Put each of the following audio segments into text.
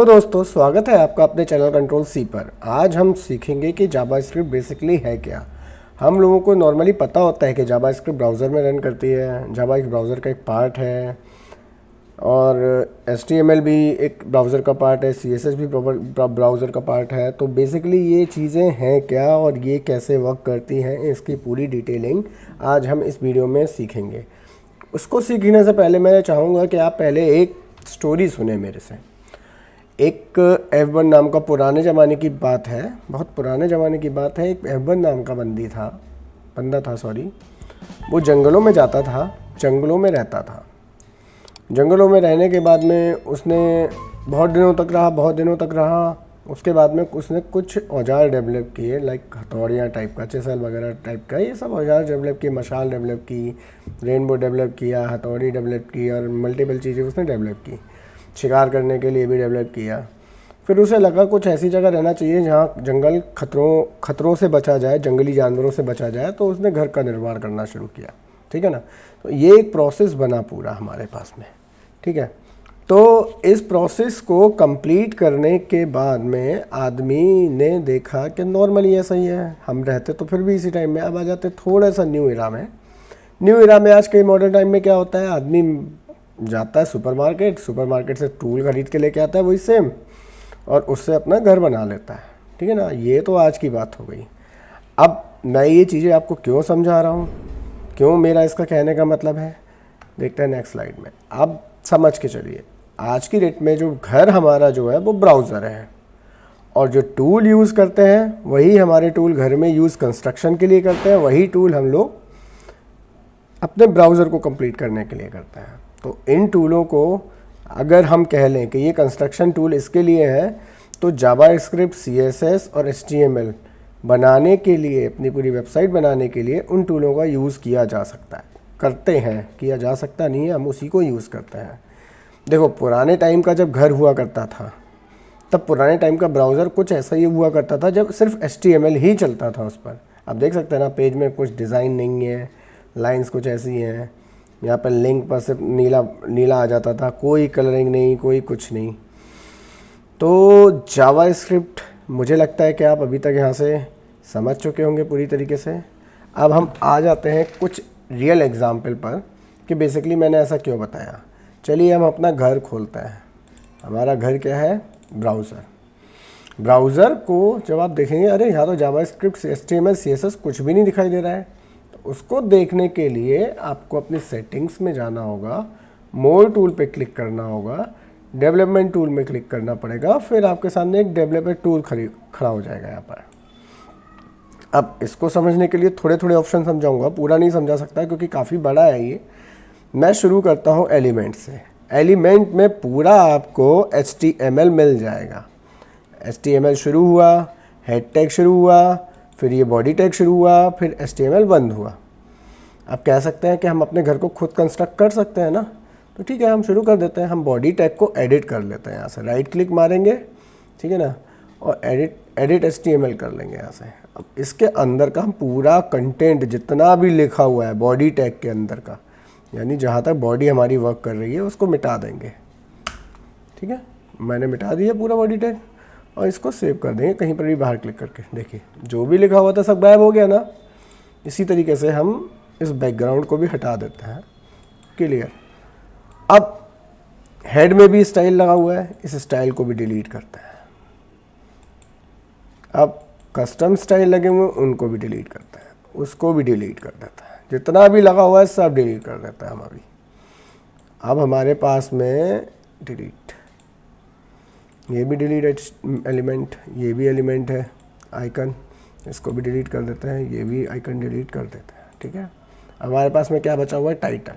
तो दोस्तों स्वागत है आपका अपने चैनल कंट्रोल सी पर। आज हम सीखेंगे कि जावास्क्रिप्ट बेसिकली है क्या। हम लोगों को नॉर्मली पता होता है कि जावास्क्रिप्ट ब्राउज़र में रन करती है, जावा एक ब्राउज़र का एक पार्ट है और HTML भी एक ब्राउज़र का पार्ट है, CSS भी ब्राउज़र का पार्ट है। तो बेसिकली ये चीज़ें हैं क्या और ये कैसे वर्क करती हैं, इसकी पूरी डिटेलिंग आज हम इस वीडियो में सीखेंगे। उसको सीखने से पहले मैं चाहूँगा कि आप पहले एक स्टोरी सुने मेरे से। एक F1 नाम का पुराने ज़माने की बात है, बहुत पुराने ज़माने की बात है। एक F1 नाम का बंदा था वो जंगलों में जाता था, जंगलों में रहता था। जंगलों में रहने के बाद में उसने बहुत दिनों तक रहा। उसके बाद में उसने कुछ औजार डेवलप किए, लाइक हथौड़ियाँ टाइप का, चिसल वगैरह टाइप का, ये सब औजार डेवलप किए। मशाल डेवलप की, रेनबो डेवलप किया, हथौड़ी डेवलप की और मल्टीपल चीज़ें उसने डेवलप की। शिकार करने के लिए भी डेवलप किया। फिर उसे लगा कुछ ऐसी जगह रहना चाहिए जहाँ जंगल खतरों से बचा जाए, जंगली जानवरों से बचा जाए। तो उसने घर का निर्माण करना शुरू किया, ठीक है ना। तो ये एक प्रोसेस बना पूरा हमारे पास में, ठीक है। तो इस प्रोसेस को कंप्लीट करने के बाद में आदमी ने देखा कि नॉर्मली ऐसा ही है, हम रहते तो फिर भी इसी टाइम में। अब आ जाते थोड़ा सा न्यू इरा में। आज के मॉडर्न टाइम में क्या होता है, आदमी जाता है सुपरमार्केट से टूल खरीद के लेके आता है वही सेम, और उससे अपना घर बना लेता है, ठीक है ना। ये तो आज की बात हो गई। अब मैं ये चीज़ें आपको क्यों समझा रहा हूँ, क्यों मेरा इसका कहने का मतलब है, देखते हैं नेक्स्ट स्लाइड में। अब समझ के चलिए, आज की डेट में जो घर हमारा जो है वो ब्राउज़र है, और जो टूल यूज़ करते हैं वही हमारे टूल घर में यूज़ कंस्ट्रक्शन के लिए करते हैं, वही टूल हम लोग अपने ब्राउज़र को कंप्लीट करने के लिए करते हैं। तो इन टूलों को अगर हम कह लें कि ये कंस्ट्रक्शन टूल इसके लिए है, तो जावास्क्रिप्ट, CSS और HTML बनाने के लिए, अपनी पूरी वेबसाइट बनाने के लिए उन टूलों का यूज़ किया जा सकता है, करते हैं। किया जा सकता नहीं है, हम उसी को यूज़ करते हैं। देखो, पुराने टाइम का जब घर हुआ करता था, तब पुराने टाइम का ब्राउज़र कुछ ऐसा ही हुआ करता था जब सिर्फ HTML ही चलता था उस पर। आप देख सकते हैं ना, पेज में कुछ डिज़ाइन नहीं है, लाइंस कुछ ऐसी हैं, यहाँ पर लिंक पर सिर्फ नीला आ जाता था, कोई कलरिंग नहीं, कोई कुछ नहीं। तो जावास्क्रिप्ट, मुझे लगता है कि आप अभी तक यहाँ से समझ चुके होंगे पूरी तरीके से। अब हम आ जाते हैं कुछ रियल एग्जाम्पल पर कि बेसिकली मैंने ऐसा क्यों बताया। चलिए हम अपना घर खोलते हैं। हमारा घर क्या है, ब्राउज़र को जब आप देखेंगे, अरे यहाँ तो जावास्क्रिप्ट, HTML, CSS कुछ भी नहीं दिखाई दे रहा है। उसको देखने के लिए आपको अपनी सेटिंग्स में जाना होगा, मोर टूल पे क्लिक करना होगा, डेवलपमेंट टूल में क्लिक करना पड़ेगा, फिर आपके सामने एक डेवलपर टूल खड़ा हो जाएगा यहाँ पर। अब इसको समझने के लिए थोड़े थोड़े ऑप्शन समझाऊंगा, पूरा नहीं समझा सकता क्योंकि काफ़ी बड़ा है ये। मैं शुरू करता हूँ एलिमेंट से। एलिमेंट में पूरा आपको HTML मिल जाएगा। HTML शुरू हुआ, हेड टैग शुरू हुआ, फिर ये बॉडी टैग शुरू हुआ, फिर HTML बंद हुआ। आप कह सकते हैं कि हम अपने घर को खुद कंस्ट्रक्ट कर सकते हैं ना, तो ठीक है, हम शुरू कर देते हैं। हम बॉडी टैग को एडिट कर लेते हैं, यहाँ से राइट क्लिक मारेंगे, ठीक है ना, और एडिट HTML कर लेंगे यहाँ से। अब इसके अंदर का हम पूरा कंटेंट जितना भी लिखा हुआ है बॉडी टैग के अंदर का, यानी जहाँ तक बॉडी हमारी वर्क कर रही है, उसको मिटा देंगे, ठीक है। मैंने मिटा दिया पूरा बॉडी टैग, और इसको सेव कर देंगे कहीं पर भी बाहर क्लिक करके। देखिए, जो भी लिखा हुआ था सब गायब हो गया ना। इसी तरीके से हम इस बैकग्राउंड को भी हटा देते हैं, क्लियर। अब हेड में भी स्टाइल लगा हुआ है, इस स्टाइल को भी डिलीट करते हैं। अब कस्टम स्टाइल लगे हुए हैं, उनको भी डिलीट करते हैं, उसको भी डिलीट कर देता है। जितना भी लगा हुआ है सब डिलीट कर देता है हम अभी। अब हमारे पास में डिलीट, ये भी डिलीट एलिमेंट, ये भी एलिमेंट है, आइकन, इसको भी डिलीट कर देते हैं, ये भी आइकन डिलीट कर देते हैं, ठीक है। हमारे पास में क्या बचा हुआ है, टाइटल।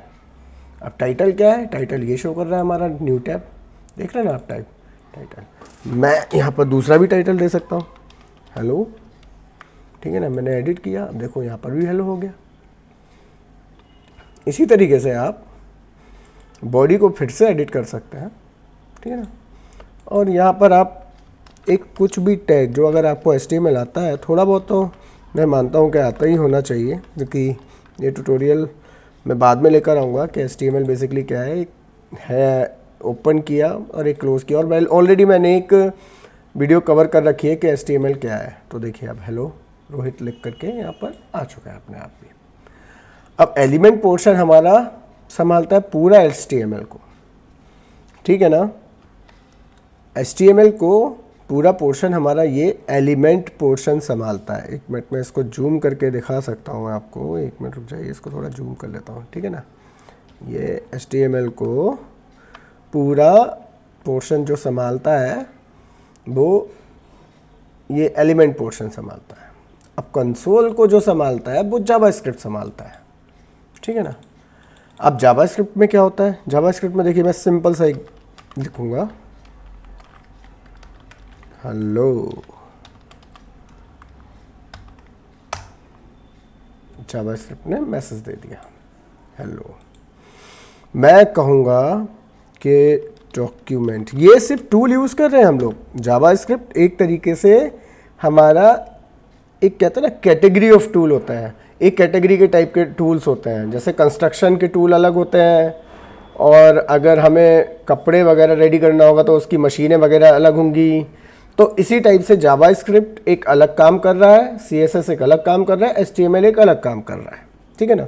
अब टाइटल क्या है, टाइटल ये शो कर रहा है हमारा न्यू टैब, देख रहे हैं ना आप, टाइटल। मैं यहाँ पर दूसरा भी टाइटल दे सकता हूँ, हेलो, ठीक है ना। मैंने एडिट किया, अब देखो यहाँ पर भी हेलो हो गया। इसी तरीके से आप बॉडी को फिर से एडिट कर सकते हैं, ठीक है ना। और यहाँ पर आप एक कुछ भी टैग, जो अगर आपको HTML आता है, थोड़ा बहुत तो मैं मानता हूँ कि आता ही होना चाहिए, क्योंकि ये ट्यूटोरियल मैं बाद में लेकर आऊँगा कि HTML बेसिकली क्या है ओपन किया और एक क्लोज़ किया, और ऑलरेडी मैंने एक वीडियो कवर कर रखी है कि HTML क्या है। तो देखिए अब हेलो रोहित लिख करके यहाँ पर आ चुका है अपने आप भी। अब एलिमेंट पोर्शन हमारा संभालता है पूरा HTML को, ठीक है ना। HTML को पूरा पोर्शन हमारा ये एलिमेंट पोर्शन संभालता है। एक मिनट में इसको जूम करके दिखा सकता हूँ आपको, एक मिनट रुक जाइए, इसको थोड़ा जूम कर लेता हूँ, ठीक है ना। ये HTML को पूरा पोर्शन जो संभालता है वो ये एलिमेंट पोर्शन संभालता है। अब कंसोल को जो संभालता है वो जावास्क्रिप्ट संभालता है, ठीक है ना। अब जावास्क्रिप्ट में क्या होता है, जावास्क्रिप्ट में देखिए मैं सिंपल सा एक लिखूंगा, हेलो। जावास्क्रिप्ट ने मैसेज दे दिया हेलो। मैं कहूँगा कि डॉक्यूमेंट, ये सिर्फ टूल यूज़ कर रहे हैं हम लोग। जावास्क्रिप्ट एक तरीके से हमारा एक कहते हैं ना कैटेगरी ऑफ टूल होता है, एक कैटेगरी के टाइप के टूल्स होते हैं। जैसे कंस्ट्रक्शन के टूल अलग होते हैं, और अगर हमें कपड़े वगैरह रेडी करना होगा तो उसकी मशीनें वगैरह अलग होंगी। तो इसी टाइप से जावास्क्रिप्ट एक अलग काम कर रहा है, CSS एक अलग काम कर रहा है, HTML एक अलग काम कर रहा है, ठीक है ना।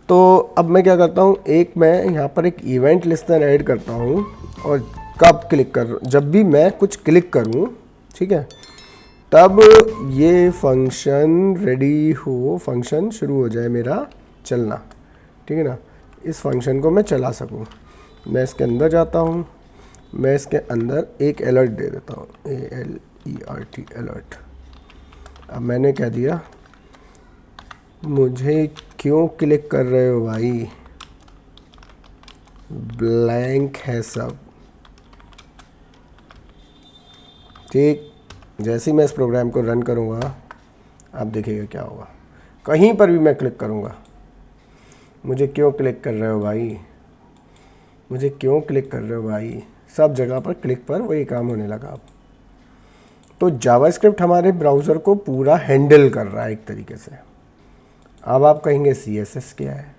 तो अब मैं क्या करता हूँ, एक मैं यहाँ पर एक इवेंट लिस्टनर ऐड करता हूँ, और कब क्लिक कर, जब भी मैं कुछ क्लिक करूँ, ठीक है, तब ये फंक्शन रेडी हो, फंक्शन शुरू हो जाए मेरा चलना, ठीक है ना। इस फंक्शन को मैं चला सकूँ। मैं इसके अंदर जाता हूँ, मैं इसके अंदर एक अलर्ट दे देता हूँ, ALERT अलर्ट। अब मैंने क्या दिया, मुझे क्यों क्लिक कर रहे हो भाई, ब्लैंक है सब, ठीक। जैसे ही मैं इस प्रोग्राम को रन करूँगा आप देखिएगा क्या होगा। कहीं पर भी मैं क्लिक करूँगा, मुझे क्यों क्लिक कर रहे हो भाई, मुझे क्यों क्लिक कर रहे हो भाई, सब जगह पर क्लिक पर वही काम होने लगा अब। तो जावास्क्रिप्ट हमारे ब्राउज़र को पूरा हैंडल कर रहा है एक तरीके से। अब आप कहेंगे CSS क्या है,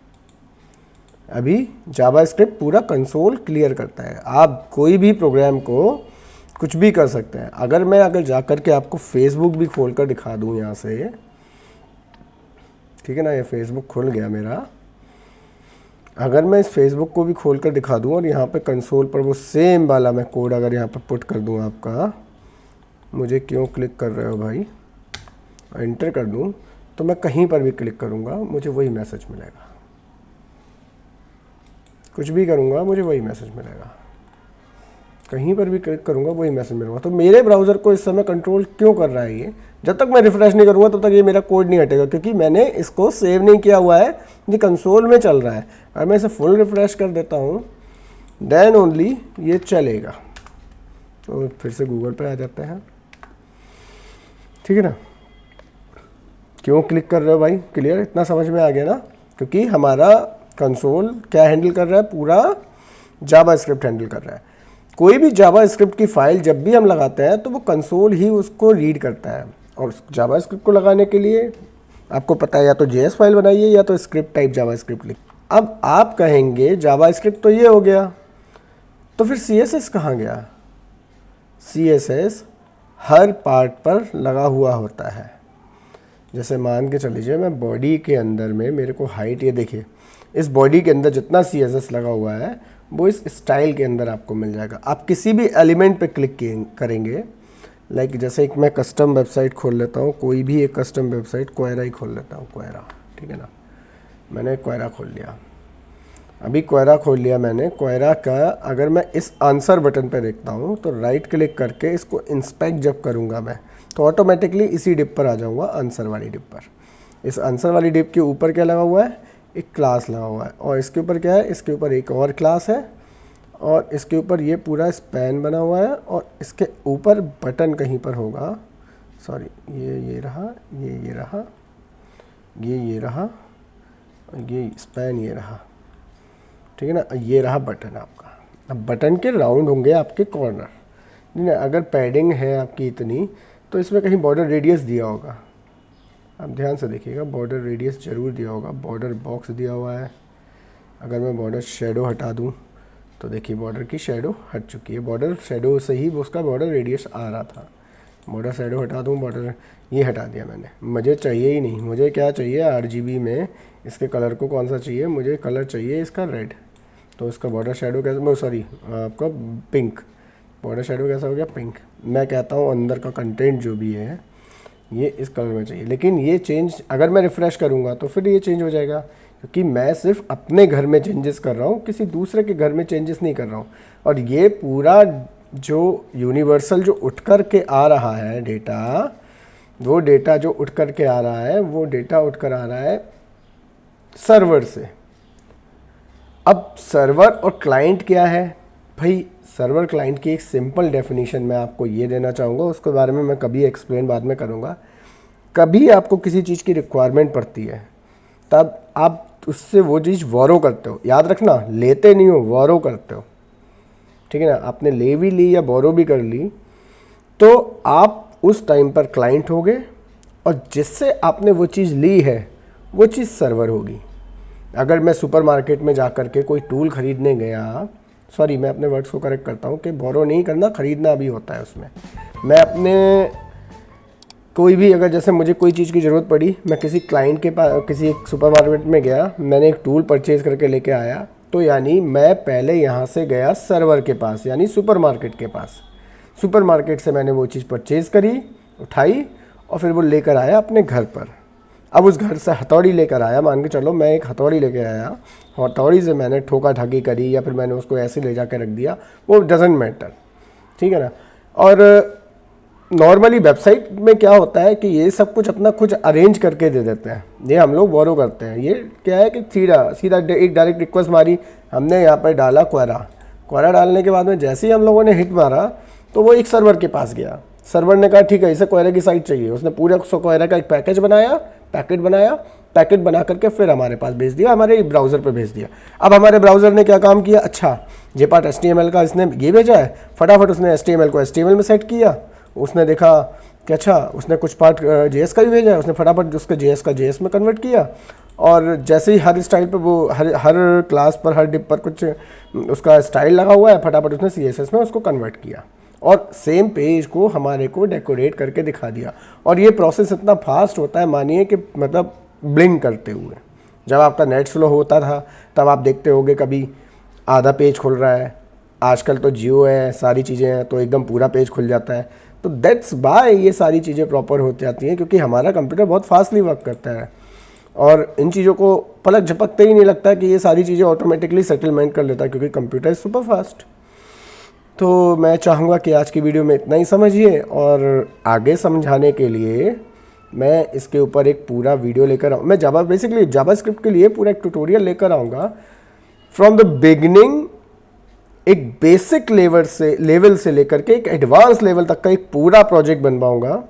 अभी जावास्क्रिप्ट पूरा कंसोल क्लियर करता है। आप कोई भी प्रोग्राम को कुछ भी कर सकते हैं। अगर जा कर के आपको फेसबुक भी खोल कर दिखा दूँ यहाँ से, ठीक है ना, ये फेसबुक खुल गया मेरा। अगर मैं इस फेसबुक को भी खोल कर दिखा दूँ और यहाँ पे कंसोल पर वो सेम वाला मैं कोड अगर यहाँ पर पुट कर दूँ आपका, मुझे क्यों क्लिक कर रहे हो भाई, एंटर कर दूँ, तो मैं कहीं पर भी क्लिक करूँगा मुझे वही मैसेज मिलेगा। कुछ भी करूँगा मुझे वही मैसेज मिलेगा, कहीं पर भी क्लिक करूँगा वही मैसेज मिलेगा। तो मेरे ब्राउज़र को इस समय कंट्रोल क्यों कर रहा है ये, जब तक मैं रिफ़्रेश नहीं करूँगा तब तक ये मेरा कोड नहीं हटेगा, क्योंकि मैंने इसको सेव नहीं किया हुआ है, ये कंसोल में चल रहा है। अगर मैं इसे फुल रिफ़्रेश कर देता हूँ देन ओनली ये चलेगा। तो फिर से गूगल पे आ जाते हैं, ठीक है ना। क्यों क्लिक कर रहे हो भाई, क्लियर, इतना समझ में आ गया ना। क्योंकि हमारा कंसोल क्या हैंडल कर रहा है, पूरा जावास्क्रिप्ट हैंडल कर रहा है। कोई भी जावास्क्रिप्ट की फाइल जब भी हम लगाते हैं तो वो कंसोल ही उसको रीड करता है। और जावास्क्रिप्ट को लगाने के लिए आपको पता है या तो JS फाइल बनाइए या तो स्क्रिप्ट टाइप जावास्क्रिप्ट लिख। अब आप कहेंगे जावास्क्रिप्ट तो ये हो गया, तो फिर CSS कहाँ गया। CSS हर पार्ट पर लगा हुआ होता है। जैसे मान के चल लीजिए मैं बॉडी के अंदर में मेरे को हाइट, ये देखिए इस बॉडी के अंदर जितना CSS लगा हुआ है वो इस स्टाइल के अंदर आपको मिल जाएगा। आप किसी भी एलिमेंट पे क्लिक करेंगे, लाइक जैसे एक मैं कस्टम वेबसाइट खोल लेता हूँ, कोई भी एक कस्टम वेबसाइट क्वेरा ही खोल लेता हूँ, क्वेरा, ठीक है ना। मैंने क्वेरा खोल लिया, अभी क्वेरा खोल लिया मैंने। क्वेरा का अगर मैं इस आंसर बटन पर देखता हूँ तो राइट क्लिक करके इसको इंस्पेक्ट जब करूँगा मैं तो ऑटोमेटिकली इसी डिप पर आ जाऊँगा, आंसर वाली डिप पर। इस आंसर वाली डिप के ऊपर क्या लगा हुआ है, एक क्लास लगा हुआ है, और इसके ऊपर क्या है, इसके ऊपर एक और क्लास है, और इसके ऊपर ये पूरा स्पैन बना हुआ है, और इसके ऊपर बटन कहीं पर होगा, सॉरी ये रहा, ये रहा, ये रहा, ये स्पैन ये रहा, ठीक है ना। ये रहा बटन आपका। अब बटन के राउंड होंगे आपके कॉर्नर, नहीं ना। अगर पैडिंग है आपकी इतनी तो इसमें कहीं बॉर्डर रेडियस दिया होगा, आप ध्यान से देखिएगा, बॉर्डर रेडियस ज़रूर दिया होगा, बॉर्डर बॉक्स दिया हुआ है। अगर मैं बॉर्डर शेडो हटा दूँ तो देखिए बॉर्डर की शेडो हट चुकी है, बॉर्डर शेडो से ही उसका बॉर्डर रेडियस आ रहा था। बॉर्डर शेडो हटा दूँ, बॉर्डर ये हटा दिया मैंने, मुझे चाहिए ही नहीं। मुझे क्या चाहिए RGB में इसके कलर को कौन सा चाहिए, मुझे कलर चाहिए इसका रेड। तो इसका बॉर्डर शेडो कैसे, सॉरी आपका पिंक, बॉर्डर शेडो कैसा हो गया, पिंक। मैं कहता हूँ अंदर का कंटेंट जो भी है ये इस कलर में चाहिए, लेकिन ये चेंज अगर मैं रिफ़्रेश करूँगा तो फिर ये चेंज हो जाएगा, क्योंकि मैं सिर्फ अपने घर में चेंजेस कर रहा हूँ, किसी दूसरे के घर में चेंजेस नहीं कर रहा हूँ। और ये पूरा जो यूनिवर्सल जो उठ कर के आ रहा है डेटा, वो डेटा जो उठ कर के आ रहा है, वो डेटा उठ कर आ रहा है सर्वर से। अब सर्वर और क्लाइंट क्या है भाई, सर्वर क्लाइंट की एक सिंपल डेफिनेशन मैं आपको ये देना चाहूँगा, उसके बारे में मैं कभी एक्सप्लेन बाद में करूँगा। कभी आपको किसी चीज़ की रिक्वायरमेंट पड़ती है तब आप उससे वो चीज़ बोरो करते हो, याद रखना, लेते नहीं हो, बोरो करते हो, ठीक है ना। आपने ले भी ली या बोरो भी कर ली तो आप उस टाइम पर क्लाइंट हो गए, और जिससे आपने वो चीज़ ली है वो चीज़ सर्वर होगी। अगर मैं सुपरमार्केट में जा कर के कोई टूल ख़रीदने गया, सॉरी मैं अपने वर्ड्स को करेक्ट करता हूँ कि बोरो नहीं करना, ख़रीदना भी होता है उसमें। मैं अपने कोई भी, अगर जैसे मुझे कोई चीज़ की ज़रूरत पड़ी, मैं किसी क्लाइंट के पास किसी एक सुपरमार्केट में गया, मैंने एक टूल परचेज़ करके लेके आया, तो यानी मैं पहले यहाँ से गया सर्वर के पास, यानी सुपरमार्केट के पास। सुपरमार्केट से मैंने वो चीज़ परचेज़ करी, उठाई, और फिर वो लेकर आया अपने घर पर। अब उस घर से हथौड़ी लेकर आया, मान के चलो मैं एक हथौड़ी लेकर आया, हथौड़ी से मैंने ठोका ठाकी करी या फिर मैंने उसको ऐसे ले जाकर रख दिया, वो डजेंट मैटर, ठीक है ना। और नॉर्मली वेबसाइट में क्या होता है कि ये सब कुछ अपना कुछ अरेंज करके दे देते हैं, ये हम लोग बोरो करते हैं। ये क्या है कि सीधा एक डायरेक्ट रिक्वेस्ट मारी, हमने यहाँ पर डाला क्वेरा डालने के बाद में जैसे ही हम लोगों ने हिट मारा तो वो एक सर्वर के पास गया। सर्वर ने कहा ठीक है इसे क्वेरा की साइट चाहिए, उसने पूरा क्वेरा का एक पैकेट बनाया, पैकेट बना करके फिर हमारे पास भेज दिया, हमारे ब्राउज़र पे भेज दिया। अब हमारे ब्राउज़र ने क्या काम किया, अच्छा ये पार्ट HTML का इसने ये भेजा है, फटाफट उसने HTML को HTML में सेट किया। उसने देखा कि अच्छा उसने कुछ पार्ट JS का भी भेजा है, उसने फटाफट उसके JS का JS में कन्वर्ट किया। और जैसे ही हर स्टाइल पे वो हर क्लास पर हर डिप पर कुछ उसका स्टाइल लगा हुआ है, फटाफट उसने CSS में उसको कन्वर्ट किया और सेम पेज को हमारे को डेकोरेट करके दिखा दिया। और ये प्रोसेस इतना फास्ट होता है, मानिए कि मतलब ब्लिंक करते हुए। जब आपका नेट स्लो होता था तब आप देखते होगे कभी आधा पेज खुल रहा है, आजकल तो जियो है, सारी चीज़ें हैं, तो एकदम पूरा पेज खुल जाता है। तो दैट्स बाय ये सारी चीज़ें प्रॉपर हो जाती हैं, क्योंकि हमारा कंप्यूटर बहुत फास्टली वर्क करता है और इन चीज़ों को पलक झपकते ही नहीं लगता कि ये सारी चीज़ें ऑटोमेटिकली सेटलमेंट कर लेता है, क्योंकि कंप्यूटर इज़ सुपर फास्ट। तो मैं चाहूँगा कि आज की वीडियो में इतना ही समझिए, और आगे समझाने के लिए मैं इसके ऊपर एक पूरा वीडियो लेकर आऊँ। मैं जावास्क्रिप्ट के लिए पूरा एक ट्यूटोरियल लेकर आऊँगा फ्रॉम द बिगिनिंग, एक बेसिक लेवल से लेकर के एक एडवांस लेवल तक का एक पूरा प्रोजेक्ट बनवाऊँगा,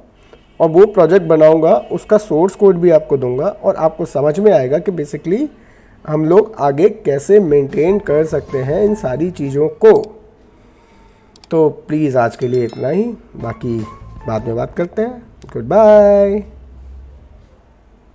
और वो प्रोजेक्ट बनाऊँगा, उसका सोर्स कोड भी आपको दूंगा, और आपको समझ में आएगा कि बेसिकली हम लोग आगे कैसे मेंटेन कर सकते हैं इन सारी चीज़ों को। तो प्लीज़ आज के लिए इतना ही, बाकी बाद में बात करते हैं। Good bye.